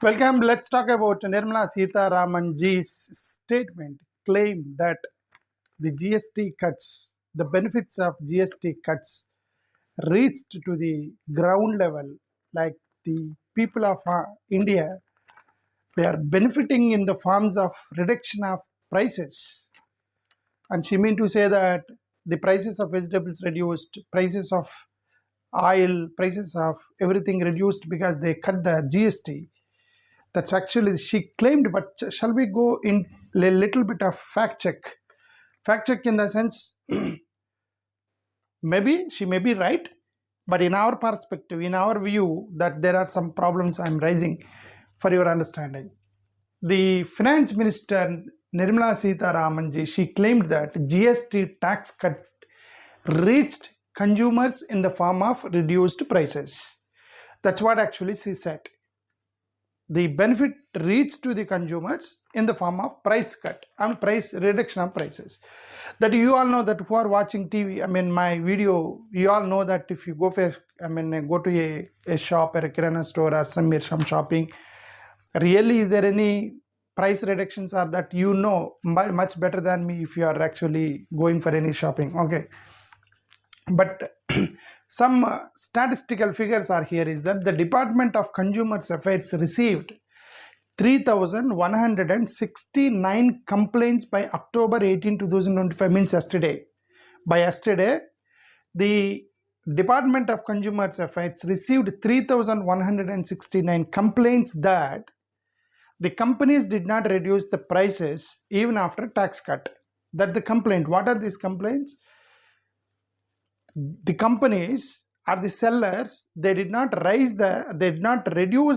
Welcome. Let's talk about Nirmala Sitaramanji's statement, claim that the GST cuts, the benefits of GST cuts reached to the ground level, like the people of India, they are benefiting in the forms of reduction of prices. And she mean to say that the prices of vegetables reduced, prices of oil, prices of everything reduced because they cut the GST. That's actually she claimed, but shall we go in a little bit of fact check? Fact check in the sense, maybe she may be right, but in our perspective, in our view, that there are some problems I'm raising for your understanding. The finance minister Nirmala Sitaramanji, she claimed that GST tax cut reached consumers in the form of reduced prices. That's what actually she said. The benefit reached to the consumers in the form of price cut and price reduction of prices. That you all know, that who are watching TV, my video, you all know that if you go for, go to a shop or a kirana store or some shopping, really is there any price reductions, or that you know much better than me if you are actually going for any shopping, okay? But some statistical figures are here is that the Department of Consumer Affairs received 3,169 complaints by October 18, 2025, means yesterday. By yesterday, the Department of Consumer Affairs received 3,169 complaints that the companies did not reduce the prices even after tax cut. That the complaint. What are these complaints? The companies or the sellers, they did not reduce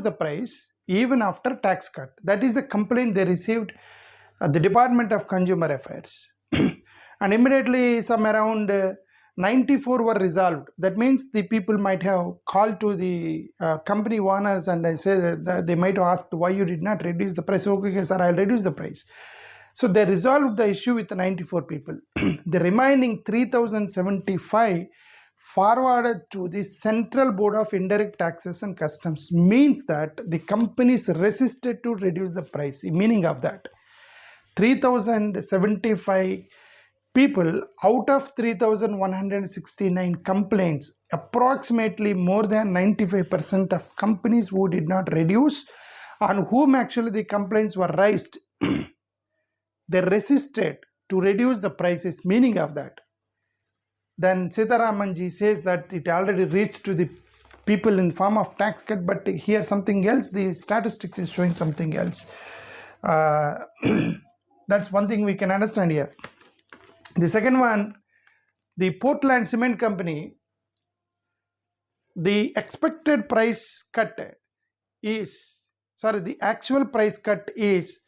the price even after tax cut. That is the complaint they received at the Department of Consumer Affairs. And immediately some around 94 were resolved. That means the people might have called to the company owners and I say that they might have asked why you did not reduce the price. Okay, sir, I'll reduce the price. So they resolved the issue with 94 people. The remaining 3,075 forwarded to the Central Board of Indirect Taxes and Customs, means that the companies resisted to reduce the price. The meaning of that, 3,075 people out of 3,169 complaints, approximately more than 95% of companies who did not reduce, on whom actually the complaints were raised, they resisted to reduce the prices. Meaning of that, then Sitaramanji says that it already reached to the people in form of tax cut, but here something else, the statistics is showing something else. That's one thing we can understand here. The second one, the Portland Cement Company, the expected price cut is, the actual price cut is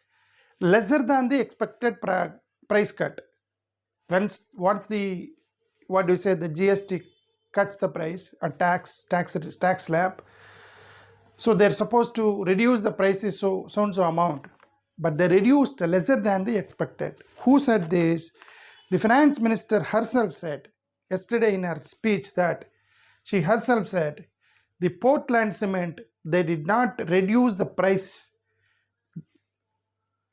lesser than the expected price cut. Once the, what do you say, the GST cuts the price, a tax slab, so they're supposed to reduce the prices so and so amount, but they reduced lesser than the expected. Who said this? The finance minister herself said yesterday in her speech that she herself said the Portland Cement, they did not reduce the price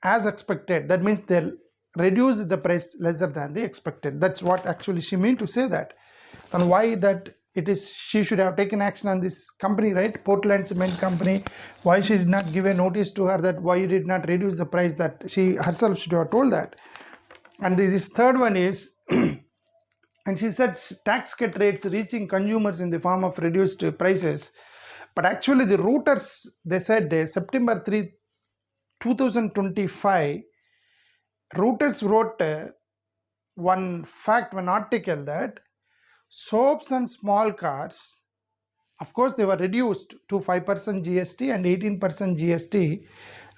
as expected. That means they reduced the price lesser than the expected. That's what actually she meant to say that. And why that it is, she should have taken action on this company, right? Portland Cement Company. Why she did not give a notice to her that why you did not reduce the price, that she herself should have told that. And this third one is, and she said tax cut rates reaching consumers in the form of reduced prices. But actually the Reuters, they said September 3, 2025, Reuters wrote one article that soaps and small cars, of course they were reduced to 5% GST and 18% GST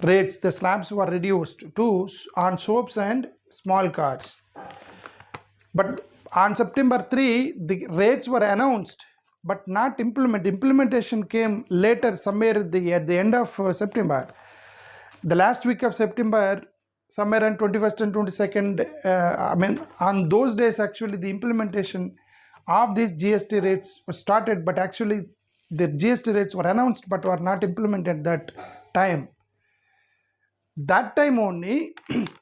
rates. The slabs were reduced to on soaps and small cars. But on September 3, the rates were announced but not implemented. Implementation came later, somewhere at the end of September. The last week of September, somewhere on 21st and 22nd, on those days actually the implementation of these GST rates was started, but actually the GST rates were announced but were not implemented that time. That time only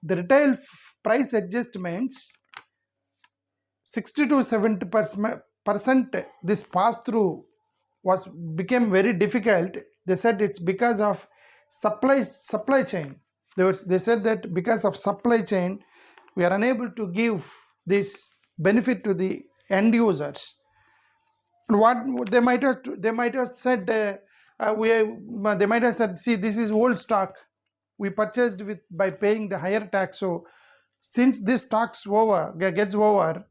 the retail price adjustments 60 to 70% this pass through became very difficult. They said it's because of supply chain. They said that because of supply chain we are unable to give this benefit to the end users. And what they might have said, they might have said, see, this is old stock we purchased by paying the higher tax, so since this tax gets over,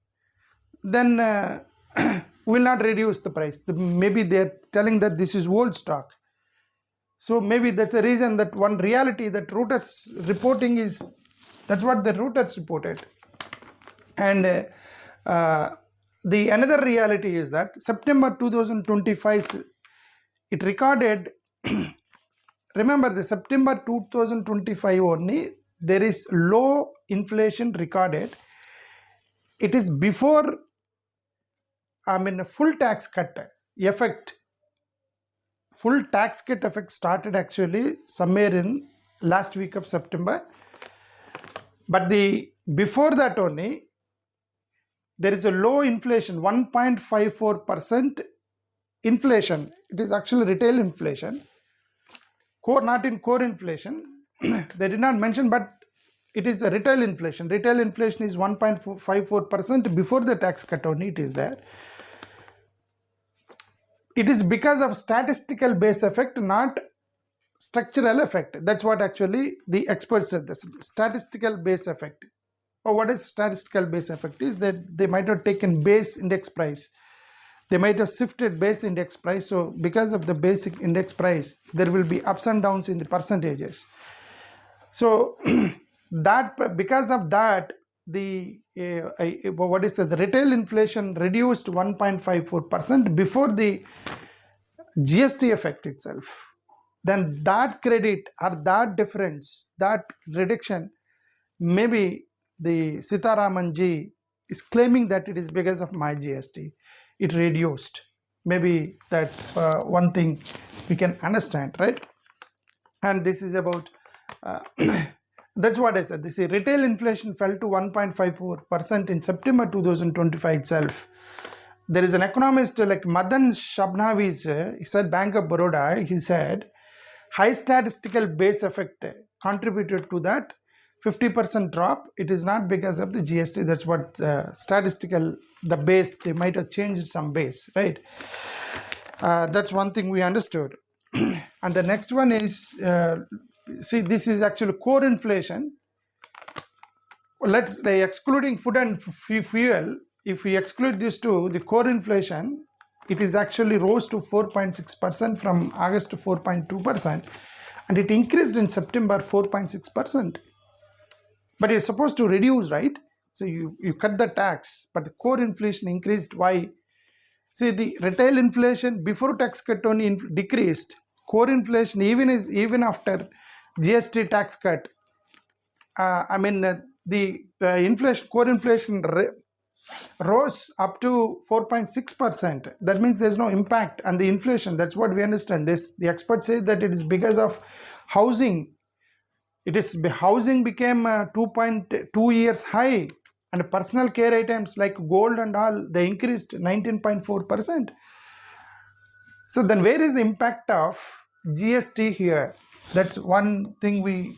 then we will not reduce the price. Maybe they're telling that this is old stock. So maybe that's a reason, that one reality that Reuters reporting is, that's what the Reuters reported. And the another reality is that September 2025, it recorded, remember the September 2025 only, there is low inflation recorded. It is before, full tax cut effect. Full tax cut effect started actually somewhere in last week of September. But before that only, there is a low inflation, 1.54% inflation. It is actually retail inflation. Not in core inflation. They did not mention, but it is a retail inflation. Retail inflation is 1.54%. Before the tax cut only it is there. It is because of statistical base effect, not structural effect. That's what actually the experts said, this statistical base effect. Or what is statistical base effect is that they might have taken base index price. They might have shifted base index price. So because of the basic index price, there will be ups and downs in the percentages. So that because of that, the retail inflation reduced 1.54% before the GST effect itself. Then that credit or that difference, that reduction, maybe the Sitaraman ji is claiming that it is because of my GST. It reduced. Maybe that one thing we can understand, right? And this is about, that's what I said. This retail inflation fell to 1.54% in September 2025 itself. There is an economist like Madan Shabnavis, he said, Bank of Baroda, he said, high statistical base effect contributed to that 50% drop. It is not because of the GST. That's what the base, they might have changed some base, right? That's one thing we understood. And the next one is, see, this is actually core inflation. Let's say excluding food and fuel, if we exclude these two, the core inflation, it is actually rose to 4.6% from August to 4.2%, and it increased in September 4.6%. But it's supposed to reduce, right? So you cut the tax, but the core inflation increased. Why? See, the retail inflation before tax cut only decreased. Core inflation, even after GST tax cut, the inflation, core inflation rose up to 4.6%. That means there's no impact on the inflation. That's what we understand. The experts say that it is because of housing. Housing became 2.2 years high, and personal care items like gold and all, they increased 19.4%. So then where is the impact of GST here? That's one thing we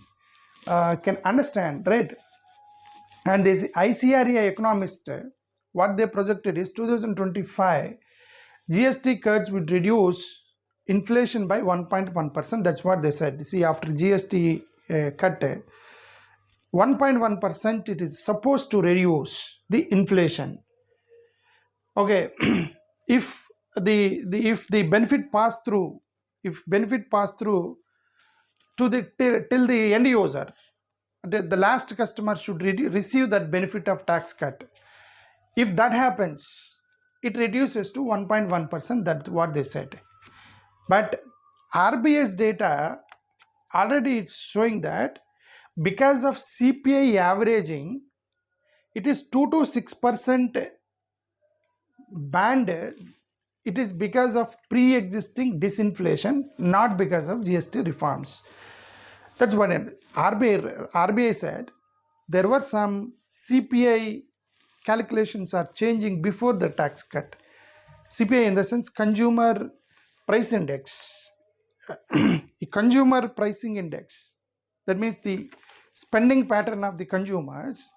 can understand, right? And this ICRA economist, what they projected is 2025 GST cuts would reduce inflation by 1.1%. That's what they said. See, after GST cut, 1.1% it is supposed to reduce the inflation. Okay, if the benefit pass through, to till the end user, the last customer should receive that benefit of tax cut. If that happens, it reduces to 1.1%. That's what they said. But RBI's data already is showing that because of CPI averaging, it is 2 to 6% band. It is because of pre-existing disinflation, not because of GST reforms. That's what RBI said. There were some CPI calculations are changing before the tax cut. CPI in the sense consumer price index, consumer pricing index. That means the spending pattern of the consumers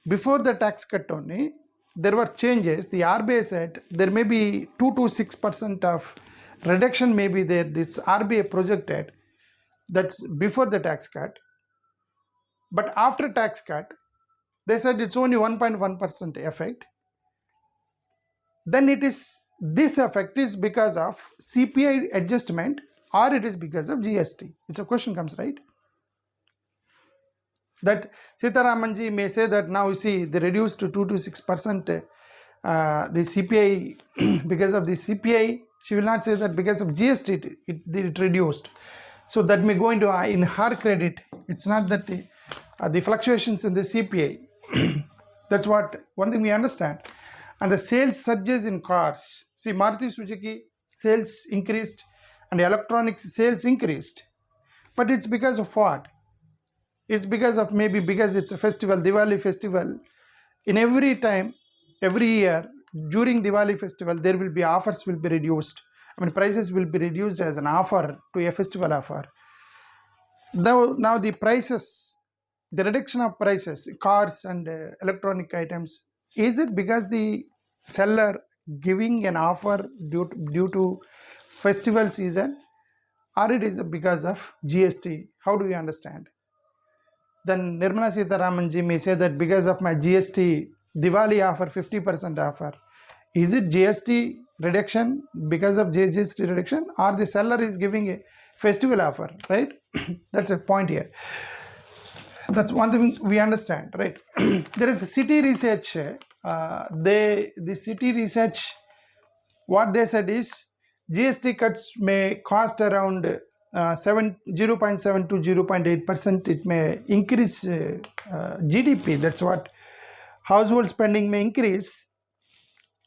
before the tax cut only. There were changes. The RBI said there may be 2 to 6% of reduction may be there. This RBI projected. That's before the tax cut. But after tax cut, they said it's only 1.1% effect. Then it is, this effect is because of CPI adjustment or it is because of GST. It's a question comes, right? That Sitaraman ji may say that now you see they reduced to 2 to 6% the CPI because of the CPI. She will not say that because of GST it reduced. So that may go into in her credit. It's not that the fluctuations in the CPI. That's what one thing we understand. And the sales surges in cars. See, Maruti Suzuki sales increased and electronics sales increased. But it's because of what? It's because of maybe because it's a festival, Diwali festival. In every time, every year during Diwali festival, there will be offers will be reduced. I mean, prices will be reduced as an offer to a festival offer. Now the prices, the reduction of prices, cars and electronic items, is it because the seller giving an offer due to festival season, or it is because of GST? How do you understand? Then Nirmala Sitaraman ji may say that because of my GST Diwali offer, 50% offer. Is it GST reduction because of GST reduction, or the seller is giving a festival offer, right? That's a point here. That's one thing we understand, right? There is a city research. The city research, what they said is GST cuts may cost around 0.7 to 0.8%. It may increase GDP. That's what household spending may increase.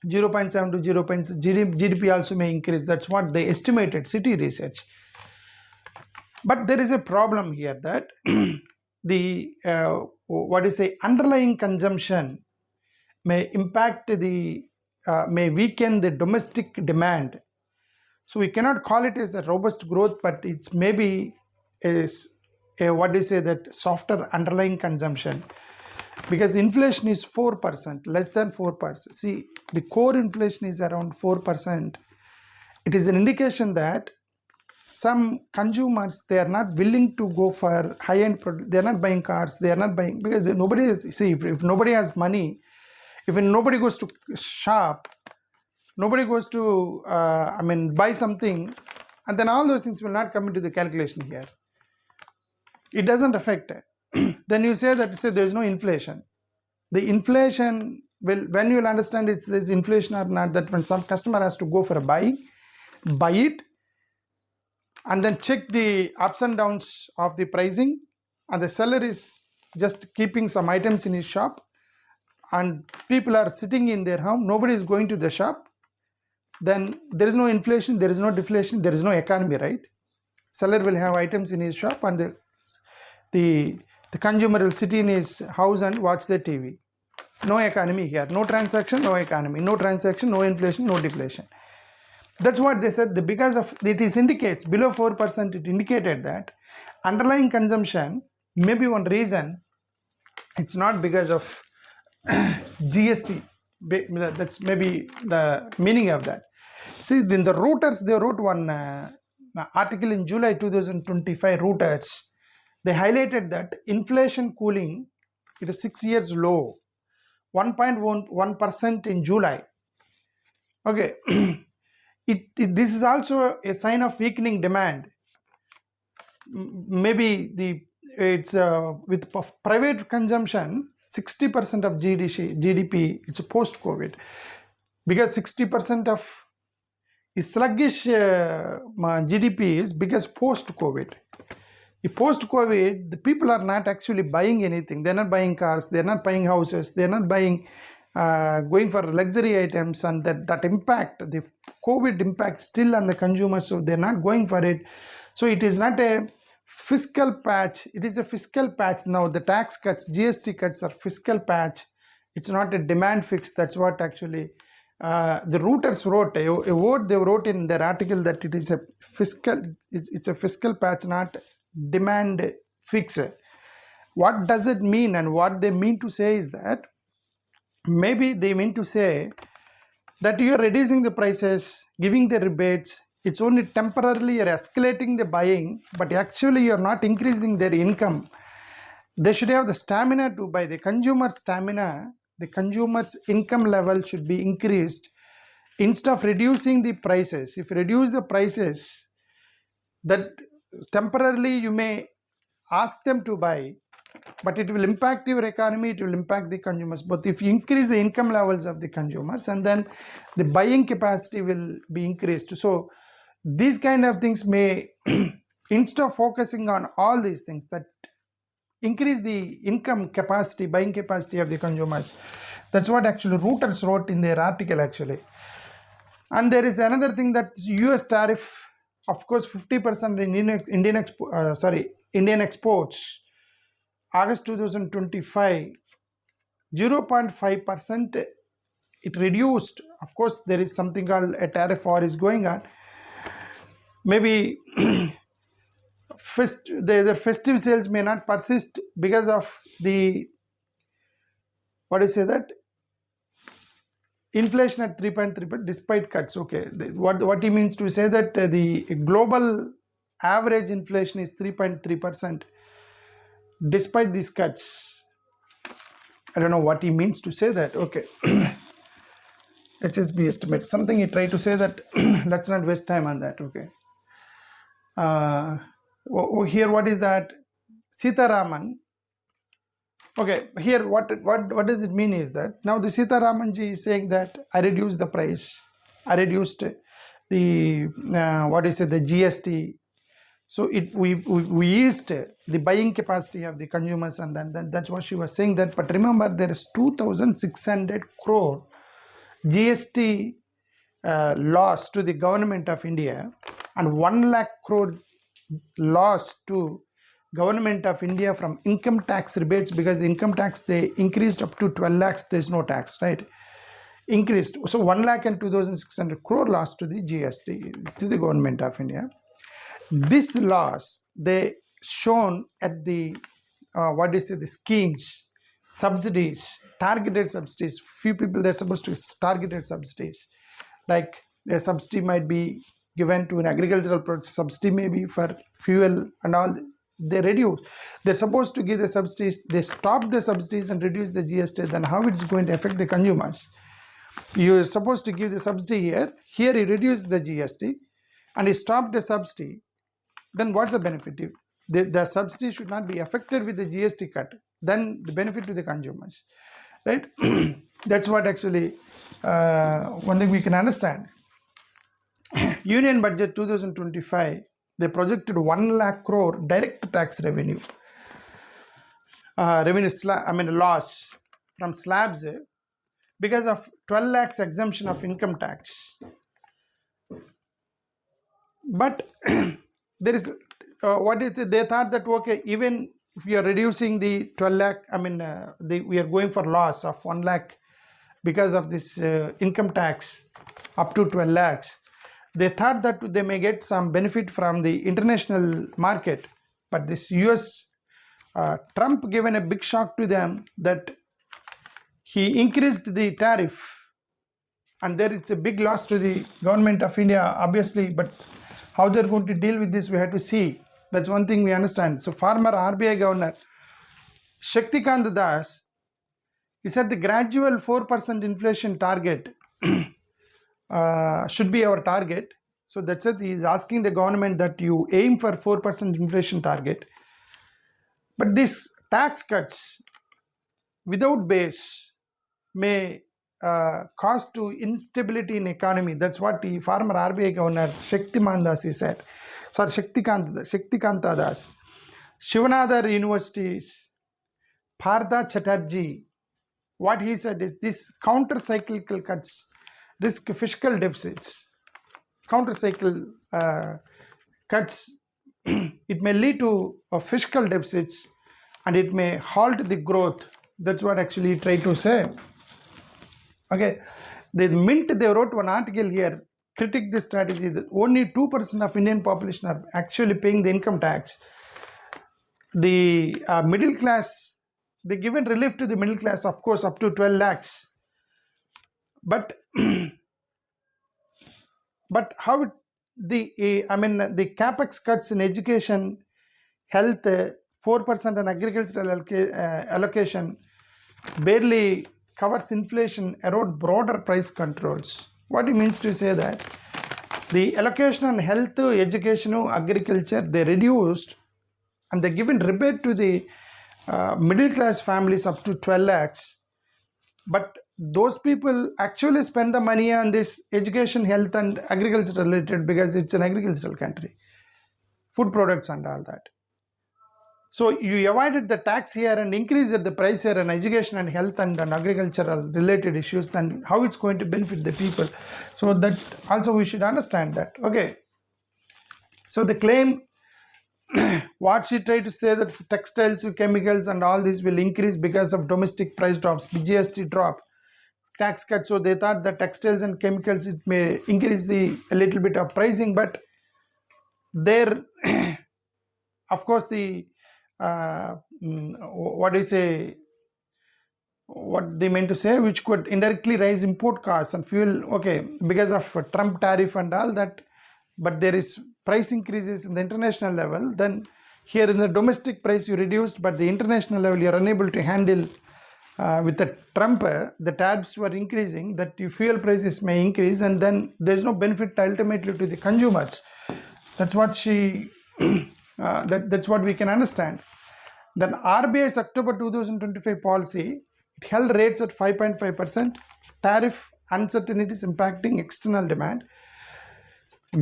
0.7 to 0.6 GDP also may increase. That's what they estimated, city research. But there is a problem here that the underlying consumption may impact may weaken the domestic demand. So we cannot call it as a robust growth, but it's maybe is that softer underlying consumption, because inflation is 4%, less than 4%. See, the core inflation is around 4%. It is an indication that some consumers, they are not willing to go for high-end product. They are not buying cars. They are not buying because nobody is. See, if nobody has money, if nobody goes to shop, nobody goes to buy something, and then all those things will not come into the calculation here. It doesn't affect. Then you say that there is no inflation. The inflation will, when you will understand it's this inflation or not, that when some customer has to go for a buy it, and then check the ups and downs of the pricing, and the seller is just keeping some items in his shop, and people are sitting in their home, nobody is going to the shop, then there is no inflation, there is no deflation, there is no economy, right? Seller will have items in his shop, and the consumer will sit in his house and watch the TV. No economy here, no transaction, no economy, no transaction, no inflation, no deflation. That's what they said. Because of it is indicates below 4%, it indicated that underlying consumption may be one reason. It's not because of GST. That's maybe the meaning of that. See, in the Reuters, they wrote one article in July 2025. Reuters, they highlighted that inflation cooling, it is 6 years low, 1.1% in July. Okay. This is also a sign of weakening demand. Maybe it's with private consumption, 60% of GDP, it's post-COVID, because 60% of sluggish GDP is because post-COVID. If post-COVID, the people are not actually buying anything. They're not buying cars, they're not buying houses, they're not buying going for luxury items, and that impact, the COVID impact still on the consumer, so they're not going for it. So it is not a fiscal patch. It is a fiscal patch. Now the tax cuts, GST cuts are fiscal patch. It's not a demand fix. That's what actually the Reuters wrote. A word they wrote in their article that it is a fiscal. It's a fiscal patch, not demand fix. What does it mean? And what they mean to say is that maybe they mean to say that you are reducing the prices, giving the rebates. It's only temporarily you're escalating the buying, but actually you're not increasing their income. They should have the stamina to buy. The consumer stamina, the consumer's income level should be increased instead of reducing the prices. If you reduce the prices, that temporarily you may ask them to buy, but it will impact your economy, it will impact the consumers. But if you increase the income levels of the consumers, and then the buying capacity will be increased. So these kind of things may, instead of focusing on all these things that increase the income capacity, buying capacity of the consumers. That's what actually Reuters wrote in their article actually. And there is another thing, that US tariff, of course, 50% in Indian exports. August 2025, 0.5% it reduced. Of course, there is something called a tariff war is going on. Maybe the festive sales may not persist because of the, what do you say, that inflation at 3.3% despite cuts. Okay, what he means to say that the global average inflation is 3.3% despite these cuts. I don't know what he means to say that. Okay. HSB estimate, something he tried to say that let's not waste time on that. Okay. Here, what is that? Sitaraman. Okay, here what does it mean is that now the Sitaraman ji is saying that I reduced the price, I reduced the the GST. So we eased the buying capacity of the consumers, and then that's what she was saying that. But remember, there is 2,600 crore GST loss to the government of India, and 1 lakh crore loss to government of India from income tax rebates, because the income tax they increased up to 12 lakhs, there's no tax, right? Increased. So 1 lakh and 2,600 crore loss to the GST, to the government of India. This loss they shown at the the schemes, subsidies, targeted subsidies. Few people they're supposed to targeted subsidies, like a subsidy might be given to an agricultural product, subsidy maybe for fuel and all. They reduce. They're supposed to give the subsidies. They stop the subsidies and reduce the GST. Then how it's going to affect the consumers? You're supposed to give the subsidy here. Here you reduce the GST, and you stop the subsidy. Then what's the benefit? The subsidy should not be affected with the GST cut. Then the benefit to the consumers, right? That's what actually one thing we can understand. Union budget 2025, they projected 1 lakh crore direct tax revenue. Loss from slabs because of 12 lakhs exemption of income tax. But there is they thought that okay, even if you are reducing the 12 lakh, we are going for loss of 1 lakh because of this income tax up to 12 lakhs. They thought that they may get some benefit from the international market, but this US Trump given a big shock to them that he increased the tariff, and there it's a big loss to the government of India, obviously. But how they're going to deal with this, we have to see. That's one thing we understand. So former RBI governor Shaktikant Das, he said the gradual 4% inflation target should be our target. So that's it. He is asking the government that you aim for 4% inflation target. But these tax cuts without base may cause to instability in economy. That's what the former RBI governor Shaktikant Das said. Sorry, Shaktikant Das. Shivanadar University's Partha Chatterjee, what he said is this counter-cyclical cuts risk fiscal deficits. Counter-cyclical cuts it may lead to fiscal deficits and it may halt the growth. That's what actually he tried to say. Okay, the Mint, they wrote one article here, critique this strategy that only 2% of Indian population are actually paying the income tax. The middle class, they given relief to the middle class, of course, up to 12 lakhs. But how it, the capex cuts in education, health, 4% on agricultural allocation barely covers inflation, erode broader price controls. What he means to say that the allocation on health, education, agriculture, they reduced and they given rebate to the middle class families up to 12 lakhs. But those people actually spend the money on this education, health and agriculture related because it's an agricultural country, food products and all that. So you avoided the tax here and increased the price here on education and health and agricultural related issues, then how it's going to benefit the people. So that also we should understand that. Okay. So the claim, what she tried to say that textiles, chemicals and all this will increase because of domestic price drops, GST drop, tax cut. So they thought that textiles and chemicals, it may increase a little bit of pricing, but there, of course, the what they meant to say, which could indirectly raise import costs and fuel, okay, because of Trump tariff and all that, but there is price increases in the international level, then here in the domestic price you reduced, but the international level you are unable to handle. With the Trump, the tariffs were increasing, that the fuel prices may increase and then there's no benefit ultimately to the consumers. That's what she that's what we can understand. Then RBI's October 2025 policy, it held rates at 5.5%, tariff uncertainties impacting external demand.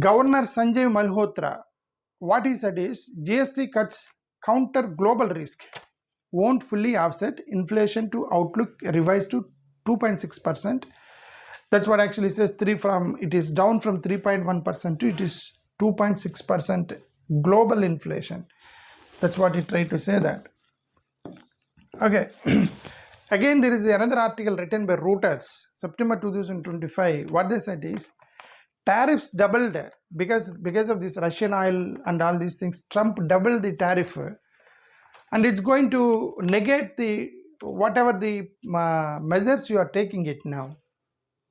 Governor Sanjay Malhotra, what he said is GST cuts counter global risk, won't fully offset inflation to outlook revised to 2.6%. That's what actually says it is down from 3.1% to it is 2.6% global inflation. That's what he tried to say that. Okay. Again, there is another article written by Reuters, September 2025. What they said is tariffs doubled because of this Russian oil and all these things. Trump doubled the tariff, and it's going to negate the whatever the measures you are taking it now.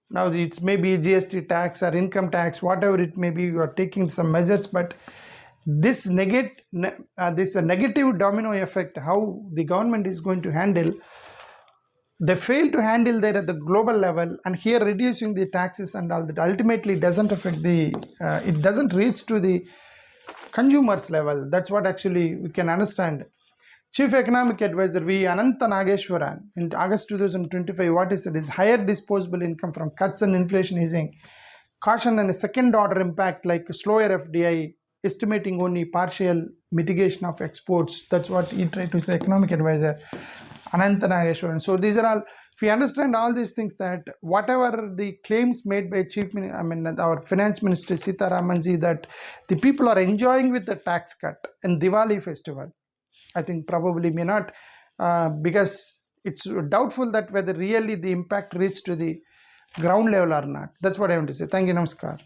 Now it may be GST tax or income tax, whatever it may be, you are taking some measures, but this negative domino effect, how the government is going to handle, they fail to handle there at the global level, and here reducing the taxes and all that ultimately doesn't affect it doesn't reach to the consumers level. That's what actually we can understand. Chief Economic Advisor V. Anantha Nageshwaran in August 2025, what he said is higher disposable income from cuts and inflation easing, caution and a second order impact like slower FDI, estimating only partial mitigation of exports. That's what he tried to say, Economic Advisor Anantha Nageshwaran. So these are all, if we understand all these things, that whatever the claims made by our Finance Minister Sitaraman ji, that the people are enjoying with the tax cut and Diwali festival, I think probably may not, because it's doubtful that whether really the impact reached to the ground level or not. That's what I want to say. Thank you. Namaskar.